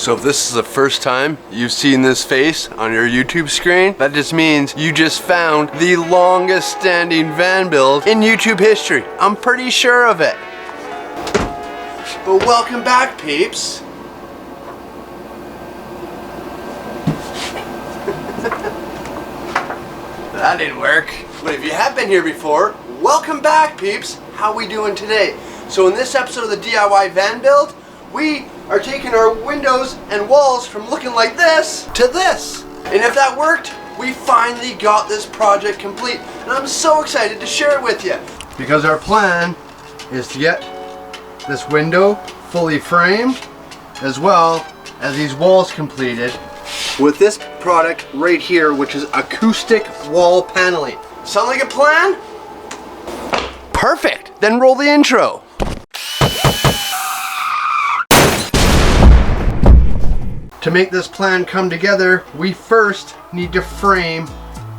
So if this is the first time you've seen this face on your YouTube screen, that just means you just found the longest standing van build in YouTube history. I'm pretty sure of it. But welcome back, peeps. That didn't work. But if you have been here before, welcome back, peeps. How we doing today? So in this episode of the DIY van build, we are taking our windows and walls from looking like this to this. And if that worked, we finally got this project complete. And I'm so excited to share it with you. Because our plan is to get this window fully framed, as well as these walls completed with this product right here, which is acoustic wall paneling. Sound like a plan? Perfect. Then roll the intro. To make this plan come together, we first need to frame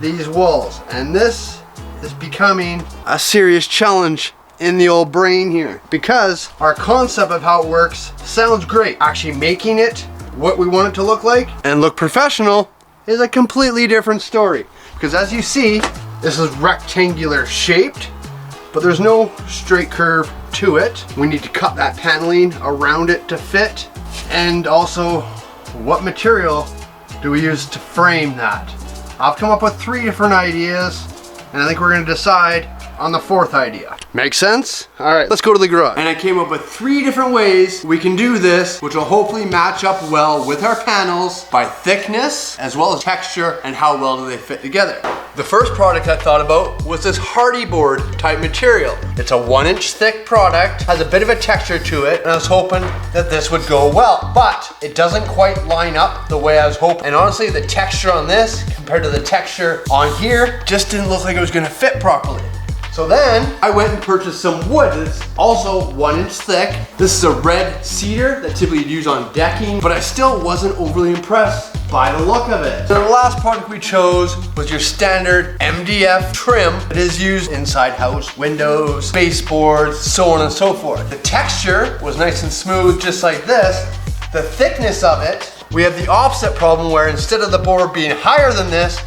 these walls. And this is becoming a serious challenge in the old brain here, because our concept of how it works sounds great. Actually making it what we want it to look like and look professional is a completely different story. Because as you see, this is rectangular shaped, but there's no straight curve to it. We need to cut that paneling around it to fit. And also, what material do we use to frame that? I've come up with 3 different ideas, and I think we're gonna decide on the 4th idea. Make sense? All right, let's go to the garage. And I came up with 3 different ways we can do this, which will hopefully match up well with our panels by thickness, as well as texture, and how well do they fit together. The first product I thought about was this hardy board type material. It's a 1-inch thick product, has a bit of a texture to it, and I was hoping that this would go well, but it doesn't quite line up the way I was hoping. And honestly, the texture on this compared to the texture on here just didn't look like it was gonna fit properly. So then I went and purchased some wood that's also 1-inch thick. This is a red cedar that typically you'd use on decking, but I still wasn't overly impressed by the look of it. So the last product we chose was your standard MDF trim that is used inside house windows, baseboards, so on and so forth. The texture was nice and smooth, just like this. The thickness of it, we have the opposite problem where instead of the board being higher than this,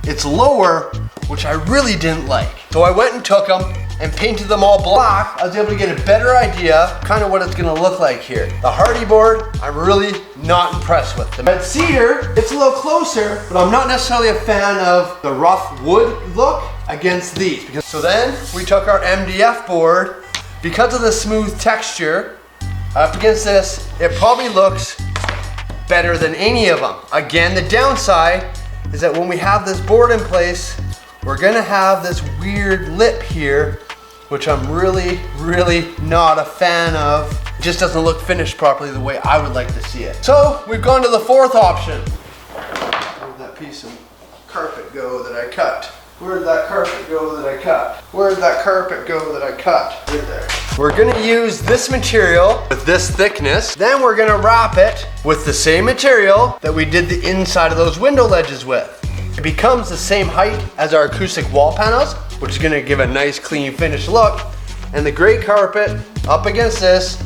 it's lower, which I really didn't like. So I went and took them and painted them all black. I was able to get a better idea kind of what it's gonna look like here. The hardy board, I'm really not impressed with. The red cedar, it's a little closer, but I'm not necessarily a fan of the rough wood look against these. So then we took our MDF board. Because of the smooth texture, up against this, it probably looks better than any of them. Again, the downside is that when we have this board in place, we're gonna have this weird lip here, which I'm really not a fan of. It just doesn't look finished properly the way I would like to see it. So we've gone to the 4th option. Where'd that piece of carpet go that I cut? Where'd that carpet go that I cut? Where'd that carpet go that I cut? Right there. We're gonna use this material with this thickness. Then we're gonna wrap it with the same material that we did the inside of those window ledges with. It becomes the same height as our acoustic wall panels, which is gonna give a nice clean finished look. And the gray carpet up against this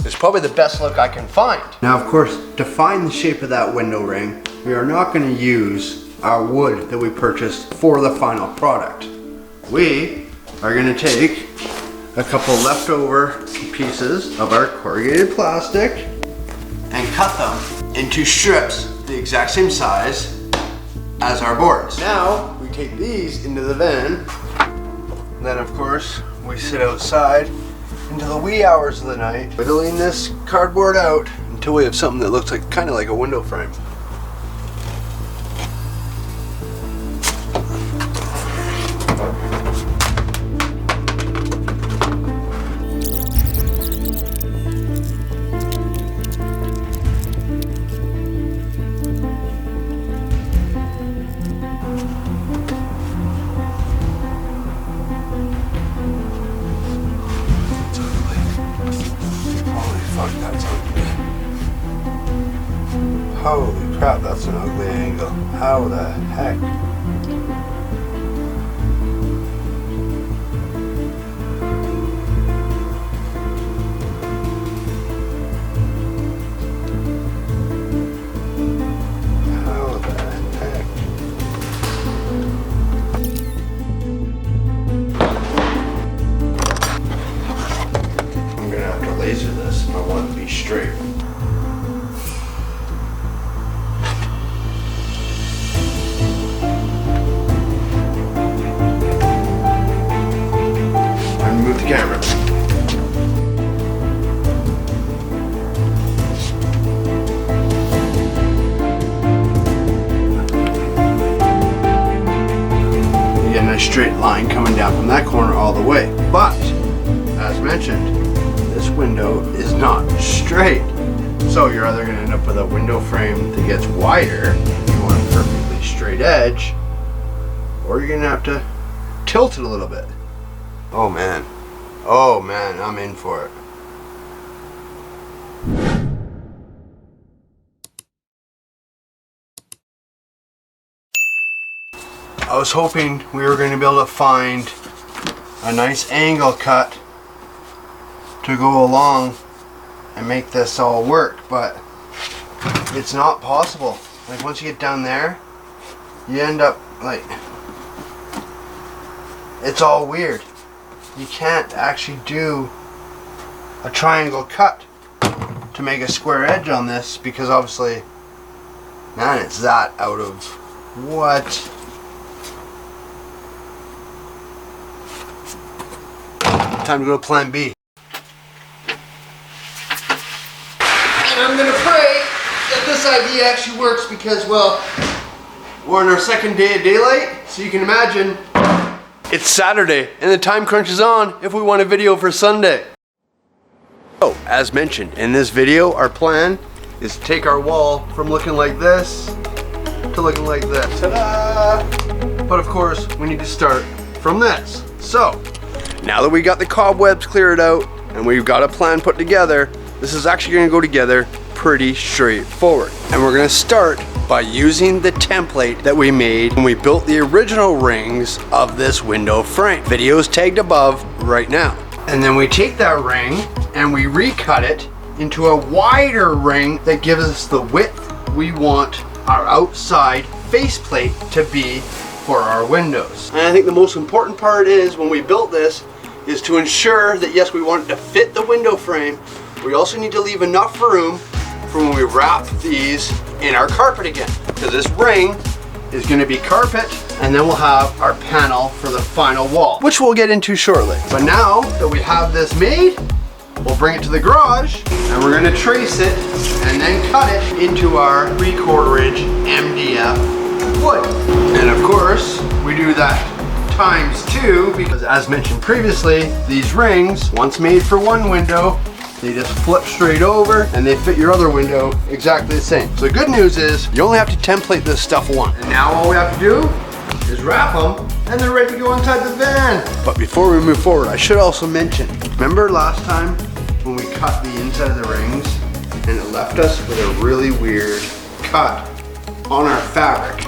is probably the best look I can find. Now, of course, to find the shape of that window ring, we are not gonna use our wood that we purchased for the final product. We are gonna take a couple leftover pieces of our corrugated plastic and cut them into strips the exact same size as our boards. Now we take these into the van, and then of course we sit outside into the wee hours of the night whittling this cardboard out until we have something that looks like kind of like a window frame. Holy crap, that's an ugly angle. How the heck? a straight line coming down from that corner all the way. But, as mentioned, this window is not straight. So you're either going to end up with a window frame that gets wider, if you want a perfectly straight edge, or you're going to have to tilt it a little bit. Oh man, I'm in for it. I was hoping we were going to be able to find a nice angle cut to go along and make this all work, but it's not possible. Like once you get down there, you end up like, it's all weird. You can't actually do a triangle cut to make a square edge on this because obviously, man, it's that out of what? Time to go to plan B. And I'm gonna pray that this idea actually works because, well, we're on our second day of daylight, so you can imagine it's Saturday and the time crunch is on if we want a video for Sunday. So, as mentioned in this video, our plan is to take our wall from looking like this to looking like this. Ta-da! But of course, we need to start from this. So, now that we got the cobwebs cleared out and we've got a plan put together, this is actually going to go together pretty straightforward. And we're going to start by using the template that we made when we built the original rings of this window frame. Videos tagged above right now. And then we take that ring and we recut it into a wider ring that gives us the width we want our outside faceplate to be for our windows. And I think the most important part is when we built this is to ensure that yes, we want it to fit the window frame. We also need to leave enough room for when we wrap these in our carpet again. Because this ring is going to be carpet and then we'll have our panel for the final wall, which we'll get into shortly. But now that we have this made, we'll bring it to the garage and we're going to trace it and then cut it into our 3/4 inch MDF wood. And of course, we do that ×2 because as mentioned previously, these rings, once made for one window, they just flip straight over and they fit your other window exactly the same. So the good news is you only have to template this stuff once. And now all we have to do is wrap them and they're ready to go inside the van. But before we move forward, I should also mention, remember last time when we cut the inside of the rings and it left us with a really weird cut on our fabric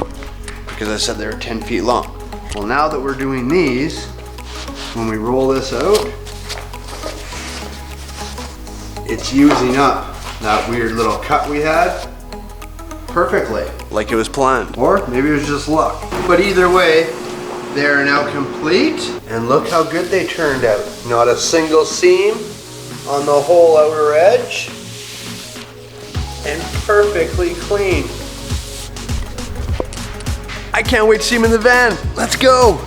because I said they were 10 feet long. Well, now that we're doing these, when we roll this out, it's using up that weird little cut we had perfectly. Like it was planned. Or maybe it was just luck. But either way, they are now complete. And look how good they turned out. Not a single seam on the whole outer edge. And perfectly clean. I can't wait to see them in the van. Let's go.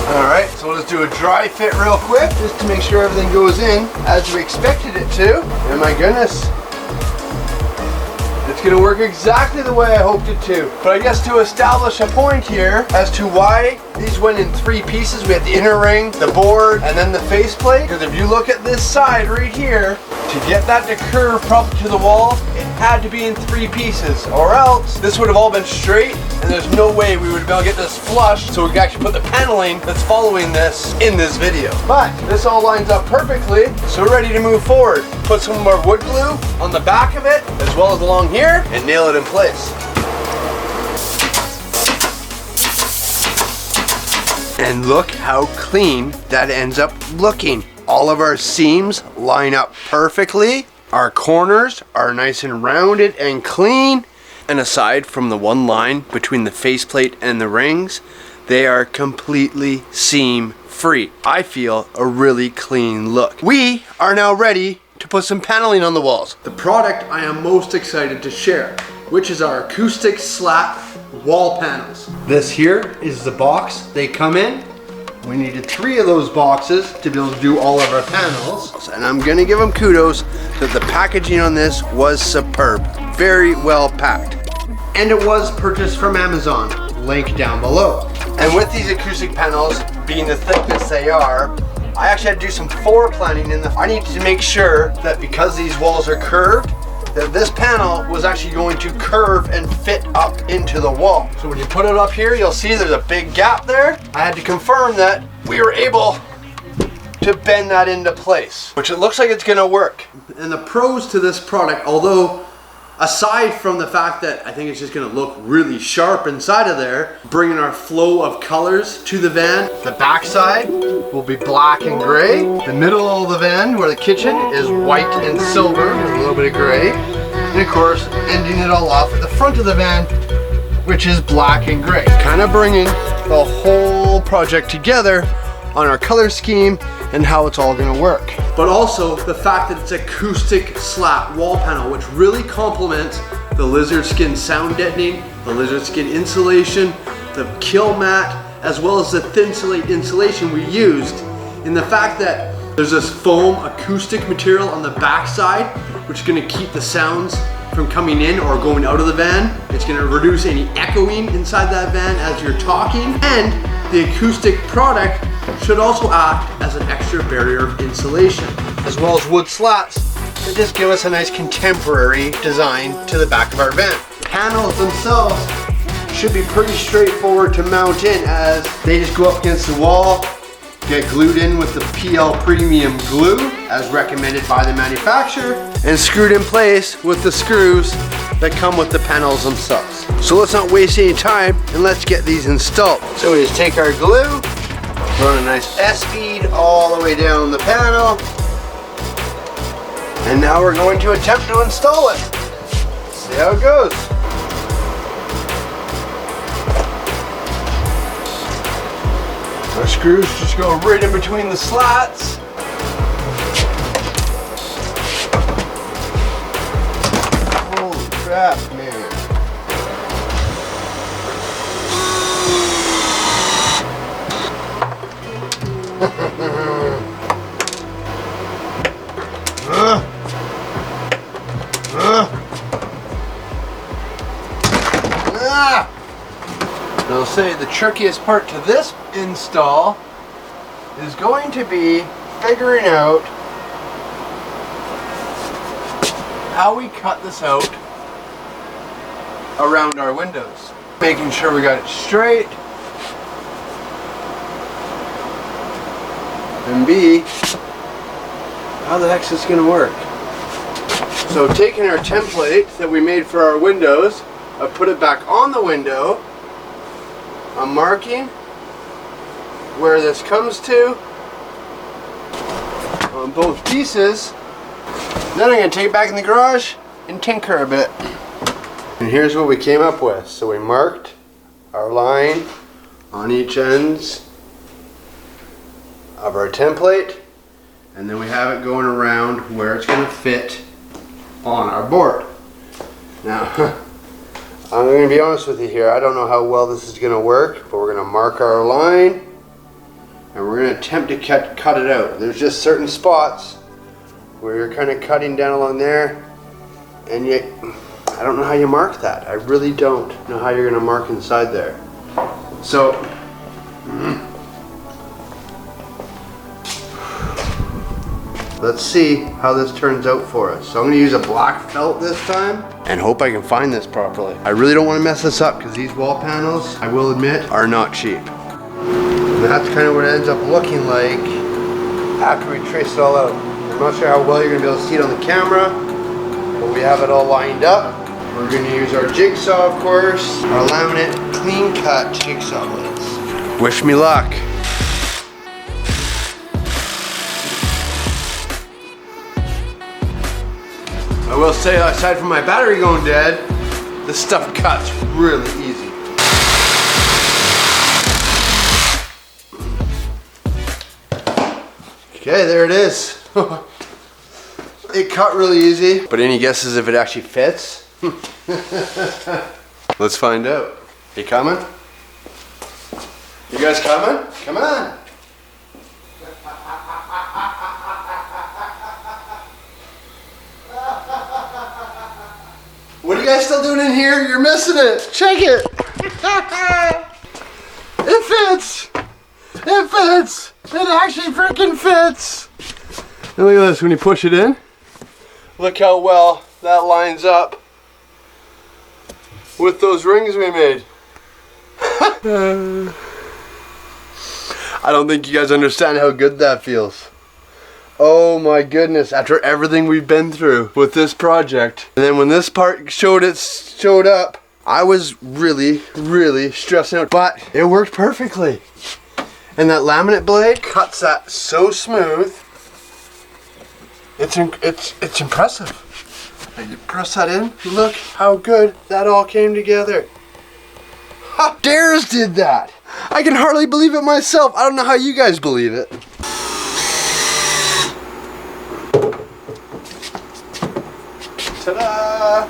All right, so we'll just do a dry fit real quick just to make sure everything goes in as we expected it to. And my goodness, it's gonna work exactly the way I hoped it to. But I guess to establish a point here as to why these went in 3 pieces. We had the inner ring, the board, and then the faceplate. Because if you look at this side right here, to get that to curve properly to the wall, it had to be in 3 pieces, or else this would have all been straight, and there's no way we would be able to get this flush, so we can actually put the paneling that's following this in this video. But this all lines up perfectly, so we're ready to move forward. Put some more wood glue on the back of it, as well as along here, and nail it in place. And look how clean that ends up looking. All of our seams line up perfectly. Our corners are nice and rounded and clean. And aside from the one line between the faceplate and the rings, they are completely seam free. I feel a really clean look. We are now ready to put some paneling on the walls. The product I am most excited to share, which is our acoustic slat wall panels. This here is the box they come in. We needed 3 of those boxes to be able to do all of our panels. And I'm gonna give them kudos that the packaging on this was superb. Very well packed. And it was purchased from Amazon. link down below. And with these acoustic panels being the thickness they are, I actually had to do some floor planning I need to make sure that because these walls are curved, that this panel was actually going to curve and fit up into the wall. So when you put it up here, you'll see there's a big gap there. I had to confirm that we were able to bend that into place, which it looks like it's gonna work. And the pros to this product, although aside from the fact that I think it's just gonna look really sharp inside of there, bringing our flow of colors to the van. The back side will be black and gray. The middle of the van, where the kitchen, is white and silver with a little bit of gray. And of course, ending it all off at the front of the van, which is black and gray. Kind of bringing the whole project together on our color scheme and how it's all gonna work. But also the fact that it's acoustic slat wall panel, which really complements the lizard skin sound deadening, the lizard skin insulation, the kill mat, as well as the thin slate insulation we used, in the fact that there's this foam acoustic material on the back side, which is gonna keep the sounds from coming in or going out of the van. It's gonna reduce any echoing inside that van as you're talking, and the acoustic product should also act as an extra barrier of insulation, as well as wood slats that just give us a nice contemporary design to the back of our van. Panels themselves should be pretty straightforward to mount in, as they just go up against the wall, get glued in with the PL Premium glue as recommended by the manufacturer, and screwed in place with the screws that come with the panels themselves. So let's not waste any time and let's get these installed. So we just take our glue, run a nice S-bead all the way down the panel, and now we're going to attempt to install it. See how it goes. Our screws just go right in between the slats. Holy crap, man. I'll say the trickiest part to this install is going to be figuring out how we cut this out around our windows. Making sure we got it straight, and B, how the heck's this gonna work? So taking our template that we made for our windows, I put it back on the window. I'm marking where this comes to on both pieces. Then I'm going to take it back in the garage and tinker a bit. And here's what we came up with. So we marked our line on each ends of our template, and then we have it going around where it's going to fit on our board. Now, I'm going to be honest with you here, I don't know how well this is going to work, but we're going to mark our line and we're going to attempt to cut it out. There's just certain spots where you're kind of cutting down along there, and yet I don't know how you mark that. I really don't know how you're going to mark inside there. So let's see how this turns out for us. So I'm going to use a black felt this time and hope I can find this properly. I really don't want to mess this up because these wall panels, I will admit, are not cheap. And that's kind of what it ends up looking like after we trace it all out. I'm not sure how well you're going to be able to see it on the camera, but we have it all lined up. We're going to use our jigsaw, of course, our laminate clean cut jigsaw blades. Wish me luck. I will say, aside from my battery going dead, this stuff cuts really easy. Okay, there it is. It cut really easy. But any guesses if it actually fits? Let's find out. You coming? You guys coming? Come on. What are you guys still doing in here? You're missing it. Check it. It fits! It fits! It actually freaking fits! And look at this, when you push it in, look how well that lines up with those rings we made. I don't think you guys understand how good that feels. Oh my goodness, after everything we've been through with this project. And then when this part showed up, I was really stressing out, but it worked perfectly. And that laminate blade cuts that so smooth. It's impressive. And you press that in, look how good that all came together. Ha! Dares did that. I can hardly believe it myself. I don't know how you guys believe it. Ta-da!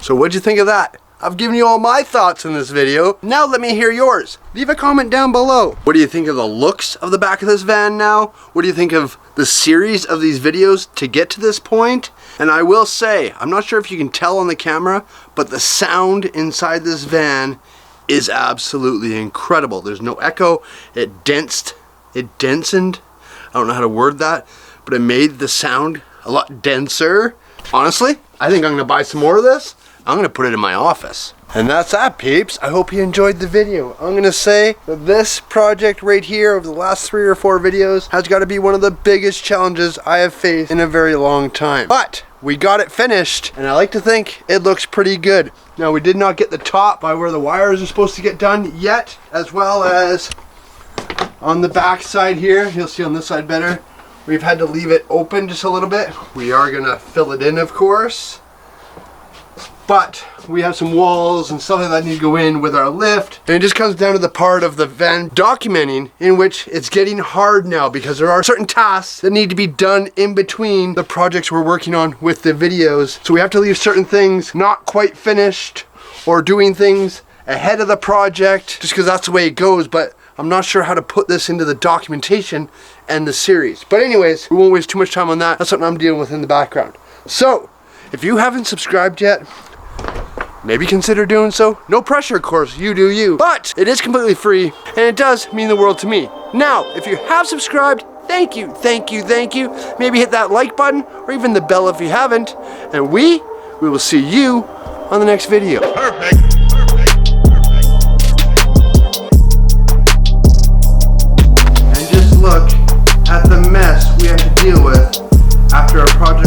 So what'd you think of that? I've given you all my thoughts in this video. Now let me hear yours. Leave a comment down below. What do you think of the looks of the back of this van now? What do you think of the series of these videos to get to this point? And I will say, I'm not sure if you can tell on the camera, but the sound inside this van is absolutely incredible. There's no echo. It densened. I don't know how to word that, but it made the sound a lot denser. Honestly, I think I'm gonna buy some more of this. I'm gonna put it in my office. And that's that, peeps. I hope you enjoyed the video. I'm gonna say that this project right here over the last 3 or 4 videos has got to be one of the biggest challenges I have faced in a very long time. But we got it finished, and I like to think it looks pretty good. Now, we did not get the top by where the wires are supposed to get done yet, as well as on the back side here. You'll see on this side better. We've had to leave it open just a little bit. We are gonna fill it in, of course. But we have some walls and stuff like that need to go in with our lift. And it just comes down to the part of the van documenting in which it's getting hard now because there are certain tasks that need to be done in between the projects we're working on with the videos. So we have to leave certain things not quite finished or doing things ahead of the project just because that's the way it goes. But I'm not sure how to put this into the documentation and the series. But anyways, we won't waste too much time on that. That's something I'm dealing with in the background. So, if you haven't subscribed yet, maybe consider doing so. No pressure, of course, you do you. But it is completely free, and it does mean the world to me. Now, if you have subscribed, thank you. Maybe hit that like button, or even the bell if you haven't. And we will see you on the next video. Perfect. And just look at the mess we have to deal with after our project